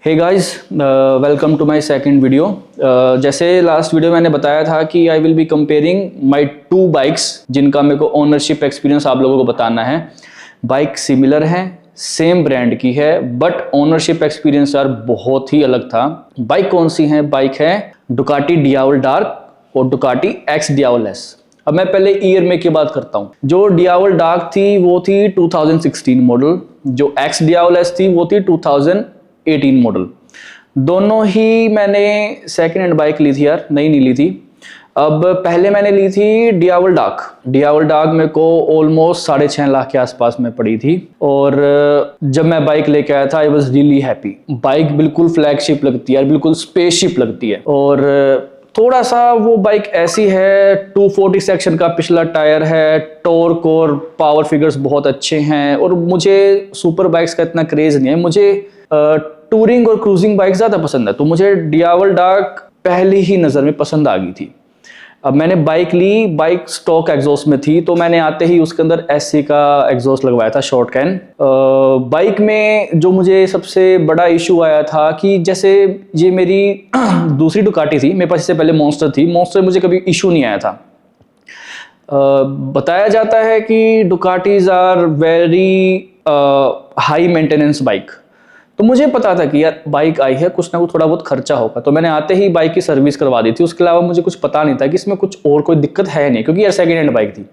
Hey guys, welcome to my second video. जैसे last video मैंने बताया था कि I will be comparing my two bikes जिनका मेरे को ओनरशिप एक्सपीरियंस आप लोगों को बताना है। बाइक सिमिलर है, सेम ब्रांड की है, बट ओनरशिप एक्सपीरियंस यार बहुत ही अलग था। बाइक कौन सी है? बाइक है डुकाटी डियावल डार्क और डुकाटी एक्स डियावल एस। अब मैं पहले ईयर में की बात करता हूँ। जो डियावल डार्क थी वो थी 2016 मॉडल, जो एक्स डियावल एस थी वो थी 2018 मॉडल। दोनों ही मैंने सेकेंड हैंड बाइक ली थी यार, नई नहीं ली थी। अब पहले मैंने ली थी डियावल डार्क। डियावल डार्क मेरे को ऑलमोस्ट 6.5 लाख के आसपास में पड़ी थी। और जब मैं बाइक लेके आया था I was really happy. Bike बिल्कुल फ्लैगशिप लगती है, बिल्कुल स्पेसशिप लगती है। और थोड़ा सा वो बाइक ऐसी है, 240 सेक्शन का पिछला टायर है, टॉर्क और पावर फिगर्स बहुत अच्छे हैं। और मुझे सुपर बाइक्स का इतना क्रेज नहीं है, मुझे टूरिंग और क्रूजिंग बाइक ज़्यादा पसंद है। तो मुझे डियावल डार्क पहली ही नज़र में पसंद आ गई थी। अब मैंने बाइक ली, बाइक स्टॉक एग्जॉस्ट में थी, तो मैंने आते ही उसके अंदर एससी का एग्जॉस्ट लगवाया था, शॉर्ट कैन। बाइक में जो मुझे सबसे बड़ा इशू आया था कि जैसे ये मेरी दूसरी डुकाटी थी, मेरे पास इससे पहले मॉन्स्टर थी। मॉन्स्टर मुझे कभी इशू नहीं आया था। बताया जाता है कि Ducatis are very high maintenance bike. तो मुझे पता था कि यार बाइक आई है, कुछ ना कुछ थोड़ा बहुत खर्चा होगा, तो मैंने आते ही बाइक की सर्विस करवा दी थी। उसके अलावा मुझे कुछ पता नहीं था कि इसमें कुछ और कोई दिक्कत है नहीं, क्योंकि यार सेकेंड हैंड बाइक थी।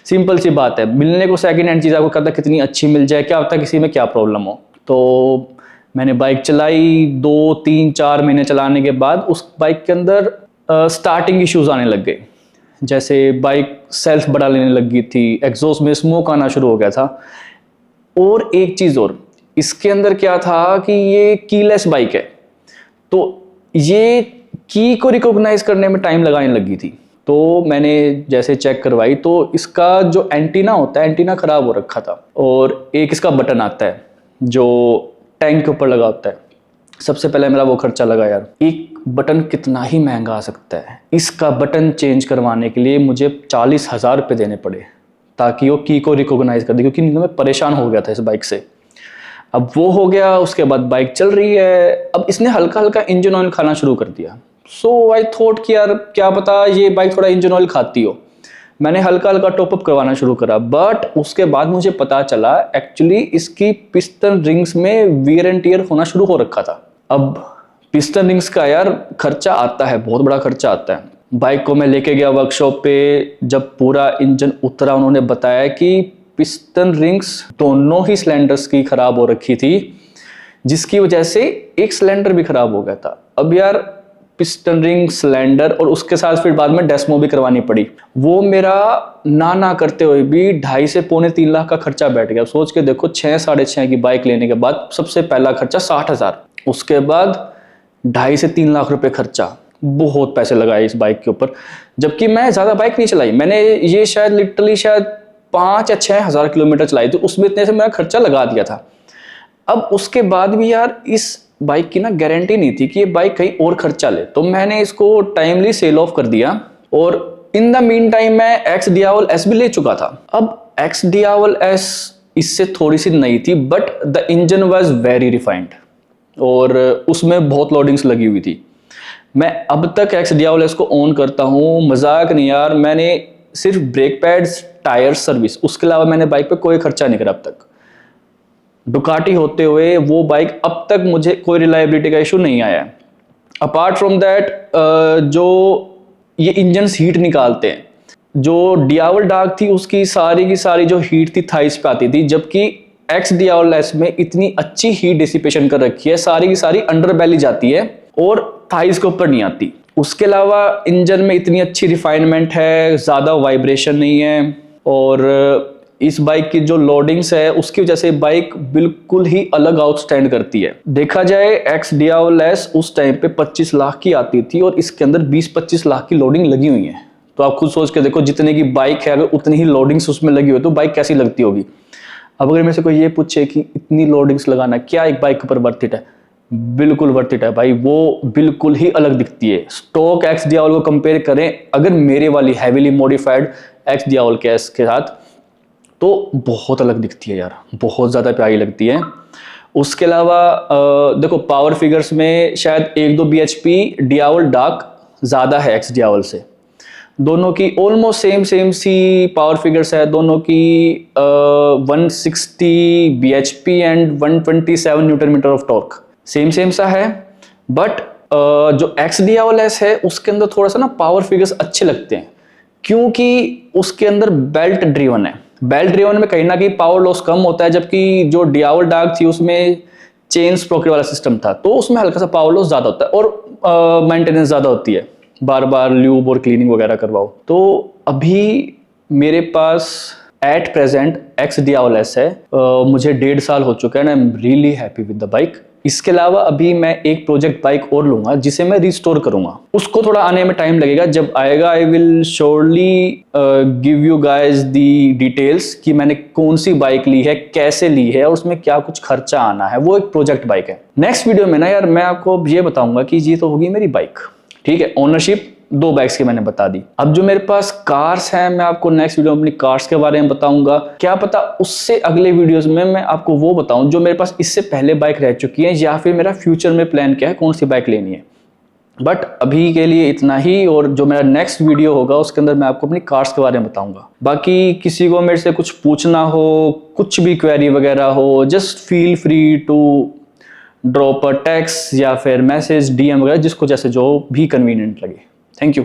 सिंपल सी बात है, मिलने को सेकेंड हैंड चीज़ आपको कहता कितनी अच्छी मिल जाए, क्या होता किसी में क्या प्रॉब्लम हो। तो मैंने बाइक चलाई, 2-3-4 महीने चलाने के बाद उस बाइक के अंदर स्टार्टिंग इश्यूज आने लग गए। जैसे बाइक सेल्फ बड़ा लेने लग गई थी, एग्जॉस्ट में स्मोक आना शुरू हो गया था। और एक चीज़ और, इसके अंदर क्या था कि ये कीलेस बाइक है, तो ये की को रिकॉग्नाइज करने में टाइम लगाने लगी थी। तो मैंने जैसे चेक करवाई तो इसका जो एंटीना होता है, एंटीना खराब हो रखा था। और एक इसका बटन आता है जो टैंक के ऊपर लगा होता है। सबसे पहले मेरा वो खर्चा लगा यार, एक बटन कितना ही महंगा आ सकता है। इसका बटन चेंज करवाने के लिए मुझे 40,000 रुपये देने पड़े ताकि वो की को रिकॉग्नाइज कर दे, क्योंकि मैं परेशान हो गया था इस बाइक से। अब वो हो गया, उसके बाद बाइक चल रही है। अब इसने हल्का हल्का इंजन ऑयल खाना शुरू कर दिया। सो आई थॉट कि यार क्या पता ये बाइक थोड़ा इंजन ऑयल खाती हो। मैंने हल्का हल्का टॉपअप करवाना शुरू करा, बट उसके बाद मुझे पता चला एक्चुअली इसकी पिस्टन रिंग्स में वियर एंड टियर होना शुरू हो रखा था। अब पिस्टन रिंग्स का यार खर्चा आता है, बहुत बड़ा खर्चा आता है। बाइक को मैं लेके गया वर्कशॉप पे, जब पूरा इंजन उतरा उन्होंने बताया कि पिस्टन रिंग्स दोनों ही सिलेंडर्स की खराब हो रखी थी, जिसकी वजह से एक सिलेंडर भी खराब हो गया था। अब यार पिस्टन रिंग, सिलेंडर और उसके साथ फिर बाद में डेस्मो भी करवानी पड़ी। वो मेरा ना करते हुए भी 2.5 से पौने 3 लाख का खर्चा बैठ गया। सोच के देखो, 6-6.5 की बाइक लेने के बाद सबसे पहला खर्चा 60,000, उसके बाद 2.5 से 3 लाख रुपए खर्चा। बहुत पैसे लगाए इस बाइक के ऊपर, जबकि मैं ज्यादा बाइक नहीं चलाई। मैंने ये शायद लिटरली 5 या 6 हज़ार किलोमीटर चलाई थी, उसमें इतने से मेरा खर्चा लगा दिया था। अब उसके बाद भी यार इस बाइक की ना गारंटी नहीं थी कि ये बाइक कहीं और खर्चा ले, तो मैंने इसको टाइमली सेल ऑफ कर दिया। और इन द मीन टाइम मैं एक्स डियावल एस भी ले चुका था। अब एक्स डियावल एस इससे थोड़ी सी नई थी, but the engine was very refined और उसमें बहुत लोडिंग्स लगी हुई थी। मैं अब तक एक्स डियावल एस को ऑन करता हूँ, मजाक नहीं यार। मैंने सिर्फ ब्रेक पैड्स, टायर सर्विस, उसके अलावा मैंने बाइक पे कोई खर्चा नहीं करा अब तक। डुकाटी होते हुए वो बाइक अब तक मुझे कोई रिलायबिलिटी का इशू नहीं आया है। अपार्ट फ्रॉम दैट जो ये इंजन हीट निकालते हैं, जो डियावल डार्क थी उसकी सारी की सारी जो हीट थी थाइस पे आती थी, जबकि एक्स डियावल एस में इतनी अच्छी हीट डिसिपेशन कर रखी है, सारी की सारी अंडर बेली जाती है और थाइस के ऊपर नहीं आती। उसके अलावा इंजन में इतनी अच्छी रिफाइनमेंट है, ज़्यादा वाइब्रेशन नहीं है। और इस बाइक की जो लोडिंग्स है उसकी वजह से बाइक बिल्कुल ही अलग आउटस्टैंड करती है। देखा जाए एक्स डियावल एस उस टाइम पे 25 लाख की आती थी और इसके अंदर 20-25 लाख की लोडिंग लगी हुई है। तो आप खुद सोच के देखो, जितने की बाइक है अगर उतनी ही लोडिंग्स उसमें लगी हुई तो बाइक कैसी लगती होगी। अब अगर मेरे से कोई ये पूछे कि इतनी लोडिंग्स लगाना क्या एक बाइक के ऊपर वर्थ इट है, बिल्कुल वर्थ इट है भाई। वो बिल्कुल ही अलग दिखती है। स्टॉक एक्स डियावल को कंपेयर करें अगर मेरे वाली हैवीली मॉडिफाइड एक्स डियावल के साथ, तो बहुत अलग दिखती है यार, बहुत ज़्यादा प्यारी लगती है। उसके अलावा देखो पावर फिगर्स में शायद 1-2 bhp डियावल डार्क ज़्यादा है एक्स डियावल से। दोनों की ऑलमोस्ट सेम सी पावर फिगर्स है, दोनों की 160 bhp and 127 newton metre of torque same सा है। बट जो एक्स डियावल एस है उसके अंदर थोड़ा सा ना पावर फिगर्स अच्छे लगते हैं, क्योंकि उसके अंदर बेल्ट ड्रिवन है। बेल्ट ड्रिवन में कहीं ना कहीं पावर लॉस कम होता है, जबकि जो डियावल डार्क थी उसमें चेन स्प्रोकेट वाला सिस्टम था, तो उसमें हल्का सा पावर लॉस ज़्यादा होता है और मेंटेनेंस ज़्यादा होती है, बार बार ल्यूब और क्लीनिंग वगैरह करवाओ। तो अभी मेरे पास एट प्रेजेंट एक्स डियावल एस है, मुझे 1.5 साल हो चुका है and I am really happy with the bike. इसके अलावा अभी मैं एक प्रोजेक्ट बाइक और लूंगा जिसे मैं रिस्टोर करूंगा, उसको थोड़ा आने में टाइम लगेगा। जब आएगा I will surely give you guys the details कि मैंने कौन सी बाइक ली है, कैसे ली है और उसमें क्या कुछ खर्चा आना है। वो एक प्रोजेक्ट बाइक है। नेक्स्ट वीडियो में ना यार मैं आपको ये बताऊंगा कि ये तो होगी मेरी बाइक, ठीक है। ओनरशिप 2 बाइक्स की मैंने बता दी। अब जो मेरे पास कार्स हैं, मैं आपको नेक्स्ट वीडियो में अपनी कार्स के बारे में बताऊंगा। क्या पता उससे अगले वीडियोस में मैं आपको वो बताऊं जो मेरे पास इससे पहले बाइक रह चुकी है, या फिर मेरा फ्यूचर में प्लान क्या है, कौन सी बाइक लेनी है। बट अभी के लिए इतना ही, और जो मेरा नेक्स्ट वीडियो होगा उसके अंदर मैं आपको अपनी कार्स के बारे में बताऊंगा। बाकी किसी को मेरे से कुछ पूछना हो, कुछ भी क्वेरी वगैरह हो, just feel free to drop a text या फिर मैसेज, DM वगैरह, जिसको जैसे जो भी कन्वीनियंट लगे। Thank you.